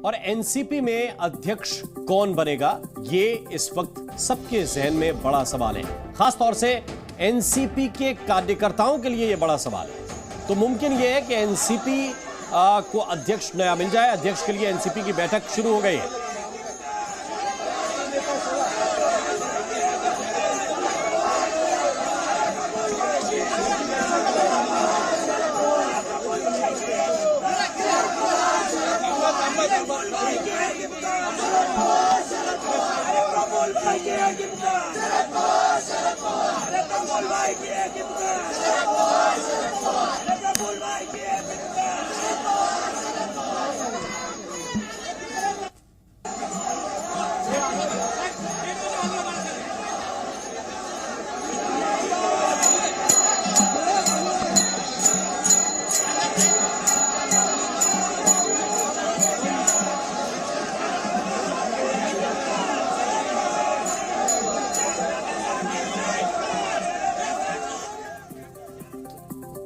और एनसीपी में अध्यक्ष कौन बनेगा, ये इस वक्त सबके जहन में बड़ा सवाल है। खासतौर से एनसीपी के कार्यकर्ताओं के लिए यह बड़ा सवाल है। तो मुमकिन यह है कि एनसीपी को अध्यक्ष नया मिल जाए। अध्यक्ष के लिए एनसीपी की बैठक शुरू हो गई है।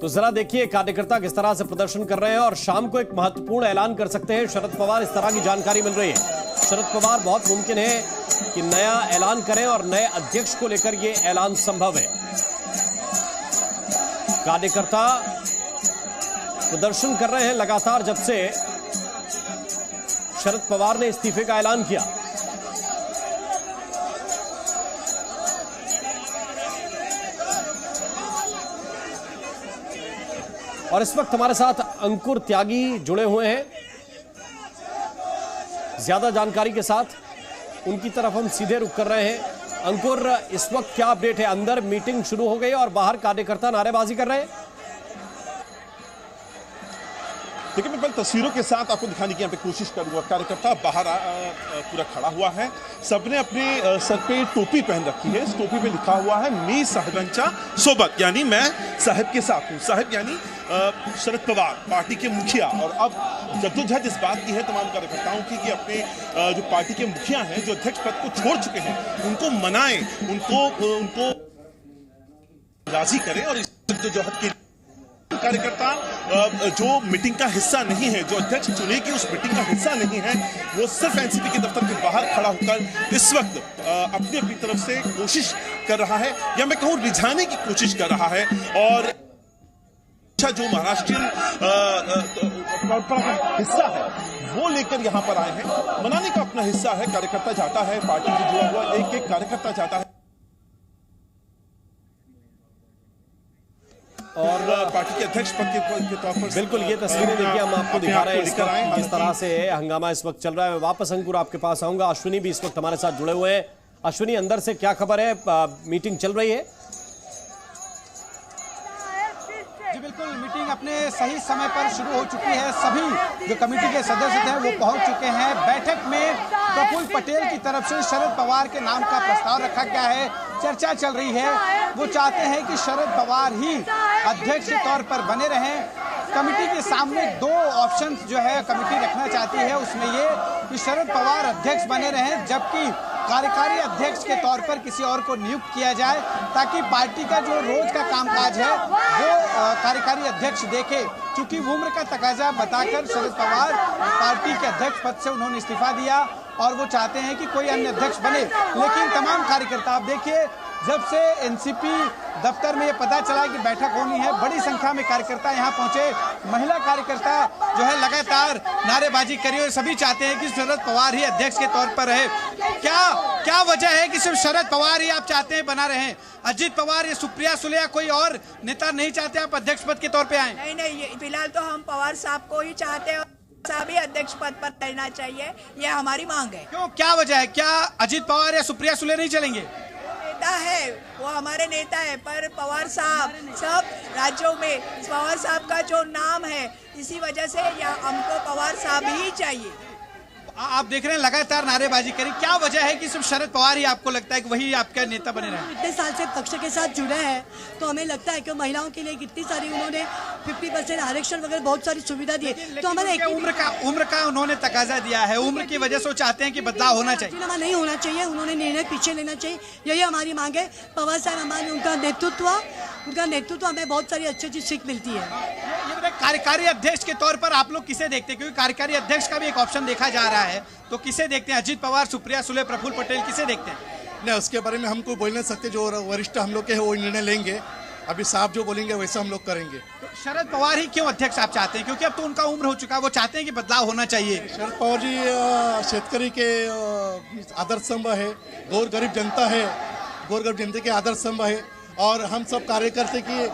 तो जरा देखिए कार्यकर्ता किस तरह से प्रदर्शन कर रहे हैं और शाम को एक महत्वपूर्ण ऐलान कर सकते हैं शरद पवार। इस तरह की जानकारी मिल रही है। शरद पवार बहुत मुमकिन है कि नया ऐलान करें और नए अध्यक्ष को लेकर यह ऐलान संभव है। कार्यकर्ता प्रदर्शन कर रहे हैं लगातार जब से शरद पवार ने इस्तीफे का ऐलान किया। और इस वक्त हमारे साथ अंकुर त्यागी जुड़े हुए हैं ज्यादा जानकारी के साथ। उनकी तरफ हम सीधे रुख कर रहे हैं। अंकुर, इस वक्त क्या अपडेट है? अंदर मीटिंग शुरू हो गई और बाहर कार्यकर्ता नारेबाजी कर रहे हैं। देखिए, मैं पहले तस्वीरों के साथ आपको दिखाने की यहाँ पे कोशिश करूंगा। कार्यकर्ता बाहर पूरा खड़ा हुआ है। सबने अपने सर पे टोपी पहन रखी है। इस टोपी पे लिखा हुआ है मी साहिबांच्या सोबत, यानी मैं साहिब के साथ हूँ। साहिब यानी शरद पवार, पार्टी के मुखिया। और अब जद्दोजहद इस बात की है तमाम कार्यकर्ताओं की कि अपने जो पार्टी के मुखिया हैं, जो अध्यक्ष पद को छोड़ चुके हैं, उनको मनाएं, उनको राजी करें। और इस जद्दोजहद के कार्यकर्ता जो मीटिंग का हिस्सा नहीं है, जो अध्यक्ष चुने की उस मीटिंग का हिस्सा नहीं है, वो सिर्फ एनसीपी के दफ्तर के बाहर खड़ा होकर इस वक्त अपनी अपनी तरफ से कोशिश कर रहा है, या मैं कहूँ रिझाने की कोशिश कर रहा है। और जो महाराष्ट्रीयन हिस्सा है वो लेकर यहाँ पर आए हैं। मनाने का अपना हिस्सा है। कार्यकर्ता जाता है, पार्टी से जुड़ा हुआ एक एक कार्यकर्ता जाता है और पार्टी के अध्यक्ष पद के तौर पर। बिल्कुल, ये तस्वीरें देखिए हम आपको दिखा रहे हैं किस तरह से हंगामा इस वक्त चल रहा है। मैं वापस अंकुर आपके पास आऊंगा। अश्विनी भी इस वक्त हमारे साथ जुड़े हुए हैं। अश्विनी, अंदर से क्या खबर है? मीटिंग चल रही है? जी बिल्कुल, मीटिंग अपने सही समय पर शुरू हो चुकी है। सभी जो कमेटी के सदस्य हैं वो पहुंच चुके हैं। बैठक में प्रफुल्ल पटेल की तरफ से शरद पवार के नाम का प्रस्ताव रखा गया है। चर्चा चल रही है। वो चाहते हैं कि शरद पवार ही अध्यक्ष के तौर पर बने रहें। कमेटी के सामने दो ऑप्शंस जो है कमेटी रखना चाहती है, उसमें ये कि शरद पवार अध्यक्ष बने रहें, जबकि कार्यकारी अध्यक्ष के तौर पर किसी और को नियुक्त किया जाए, ताकि पार्टी का जो रोज का कामकाज है वो कार्यकारी अध्यक्ष देखे। क्योंकि उम्र का तकाजा बताकर शरद पवार पार्टी के अध्यक्ष पद से उन्होंने इस्तीफा दिया और वो चाहते हैं कि कोई अन्य अध्यक्ष बने। लेकिन तमाम कार्यकर्ता, आप देखिए, जब से एनसीपी दफ्तर में ये पता चला कि बैठक होनी है, बड़ी संख्या में कार्यकर्ता यहाँ पहुंचे। महिला कार्यकर्ता जो है लगातार नारेबाजी करी और सभी चाहते हैं कि शरद पवार ही अध्यक्ष के तौर पर रहे। क्या वजह है कि सिर्फ शरद पवार ही आप चाहते हैं बना रहे? अजित पवार या सुप्रिया सुले या कोई और नेता नहीं चाहते आप अध्यक्ष पद के तौर पे आए? नहीं, फिलहाल तो हम पवार साहब को ही चाहते हैं। साहब ही अध्यक्ष पद पर रहना चाहिए, यह हमारी मांग है। क्यों, क्या वजह है? क्या अजित पवार या सुप्रिया सुले नहीं चलेंगे? नेता है, वो हमारे नेता है, पर पवार साहब सब राज्यों में पवार साहब का जो नाम है, इसी वजह से हमको पवार साहब ही चाहिए। आप देख रहे हैं लगातार नारेबाजी करी। क्या वजह है कि सिर्फ शरद पवार ही आपको लगता है कि वही आपका नेता बने रहे? इतने साल से पक्ष के साथ जुड़े हैं तो हमें लगता है कि महिलाओं के लिए कितनी सारी उन्होंने 50% आरक्षण वगैरह बहुत सारी सुविधा दी है। तो हमारे उम्र का उन्होंने तकाजा दिया है। उम्र की वजह से वो चाहते हैं कि बदलाव होना चाहिए। राजीनामा नहीं होना चाहिए, उन्होंने निर्णय पीछे लेना चाहिए, यही हमारी मांग है। पवार साहब हमारे उनका नेतृत्व हमें बहुत सारी अच्छी सीख मिलती है। कार्यकारी अध्यक्ष के तौर पर आप लोग किसे देखते हैं, क्योंकि कार्यकारी अध्यक्ष का भी एक ऑप्शन देखा जा रहा है, तो किसे देखते हैं? अजीत पवार, सुप्रिया सुले, प्रफुल्ल पटेल, किसे देखते हैं? नहीं, उसके बारे में हमको बोल नहीं सकते। जो वरिष्ठ हम लोग के हैं वो निर्णय लेंगे। अभी साहब जो बोलेंगे वैसा हम लोग करेंगे। तो शरद पवार ही क्यों अध्यक्ष आप चाहते हैं? क्योंकि अब तो उनका उम्र हो चुका है, वो चाहते हैं कि बदलाव होना चाहिए। शरद पवार जी शेतकरी के आदर्श स्तंभ है, गौर गरीब जनता है, गौर गरीब जनता के आदर्श स्तंभ है, और हम सब कार्यकर्ता की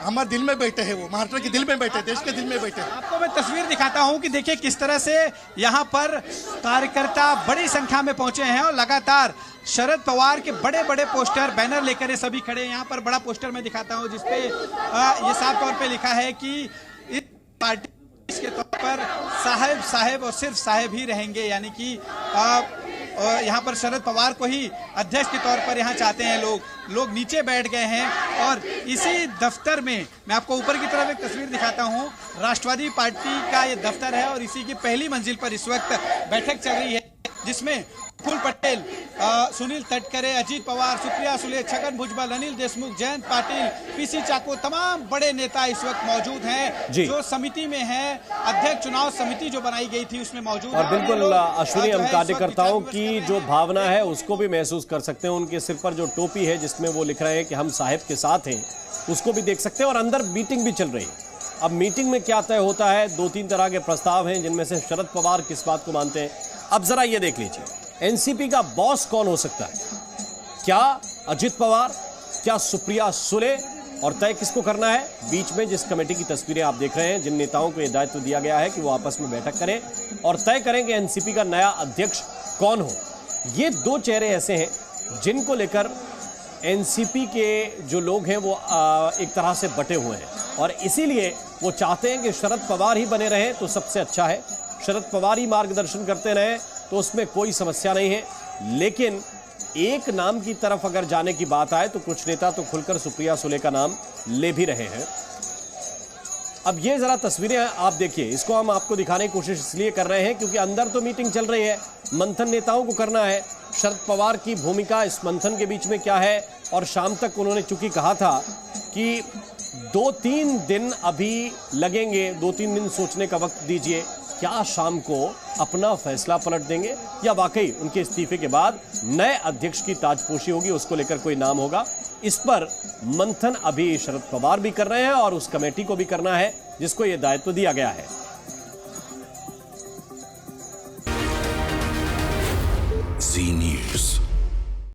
हमारे दिल में बैठे हैं। वो महाराष्ट्र के दिल में बैठे, देश के दिल में बैठे। आपको मैं तस्वीर दिखाता हूं कि देखिए किस तरह से यहाँ पर कार्यकर्ता बड़ी संख्या में पहुंचे हैं और लगातार शरद पवार के बड़े बड़े पोस्टर, बैनर लेकर ये सभी खड़े हैं। यहाँ पर बड़ा पोस्टर मैं दिखाता हूं जिसपे ये साफ तौर पे लिखा है कि इस पार्टी के तौर पर साहेब साहेब और सिर्फ साहेब ही रहेंगे, यानी कि यहाँ पर शरद पवार को ही अध्यक्ष के तौर पर यहाँ चाहते हैं लोग नीचे बैठ गए हैं। और इसी दफ्तर में मैं आपको ऊपर की तरफ एक तस्वीर दिखाता हूँ, राष्ट्रवादी पार्टी का ये दफ्तर है और इसी की पहली मंजिल पर इस वक्त बैठक चल रही है, जिसमें प्रफुल्ल पटेल, सुनील तटकरे, अजीत पवार, सुप्रिया सुले, छगन भुजबल, अनिल देशमुख, जयंत पाटिल, पीसी चाको, तमाम बड़े नेता इस वक्त मौजूद हैं। जो समिति में है, अध्यक्ष चुनाव समिति जो बनाई गई थी उसमें मौजूद। और बिल्कुल अश्विनी, हम कार्यकर्ताओं की जो भावना है उसको भी महसूस कर सकते हैं। उनके सिर पर जो टोपी है जिसमें वो लिख रहे हैं कि हम साहेब के साथ हैं, उसको भी देख सकते हैं। और अंदर मीटिंग भी चल रही है। अब मीटिंग में क्या तय होता है, 2-3 तरह के प्रस्ताव हैं, जिनमें से शरद पवार किस बात को मानते हैं। अब जरा ये देख लीजिए, एनसीपी का बॉस कौन हो सकता है? क्या अजित पवार, क्या सुप्रिया सुले, और तय किसको करना है? बीच में जिस कमेटी की तस्वीरें आप देख रहे हैं, जिन नेताओं को यह दायित्व दिया गया है कि वो आपस में बैठक करें और तय करें कि एनसीपी का नया अध्यक्ष कौन हो। ये 2 चेहरे ऐसे हैं जिनको लेकर एनसीपी के जो लोग हैं वो एक तरह से बटे हुए हैं, और इसीलिए वो चाहते हैं कि शरद पवार ही बने रहें तो सबसे अच्छा है, शरद पवार ही मार्गदर्शन करते रहें तो उसमें कोई समस्या नहीं है। लेकिन एक नाम की तरफ अगर जाने की बात आए तो कुछ नेता तो खुलकर सुप्रिया सुले का नाम ले भी रहे हैं। अब ये जरा तस्वीरें आप देखिए, इसको हम आपको दिखाने की कोशिश इसलिए कर रहे हैं क्योंकि अंदर तो मीटिंग चल रही है, मंथन नेताओं को करना है। शरद पवार की भूमिका इस मंथन के बीच में क्या है, और शाम तक उन्होंने चूंकि कहा था कि 2-3 दिन अभी लगेंगे, 2-3 दिन सोचने का वक्त दीजिए, क्या शाम को अपना फैसला पलट देंगे या वाकई उनके इस्तीफे के बाद नए अध्यक्ष की ताजपोशी होगी, उसको लेकर कोई नाम होगा। इस पर मंथन अभी शरद पवार भी कर रहे हैं और उस कमेटी को भी करना है जिसको यह दायित्व दिया गया है।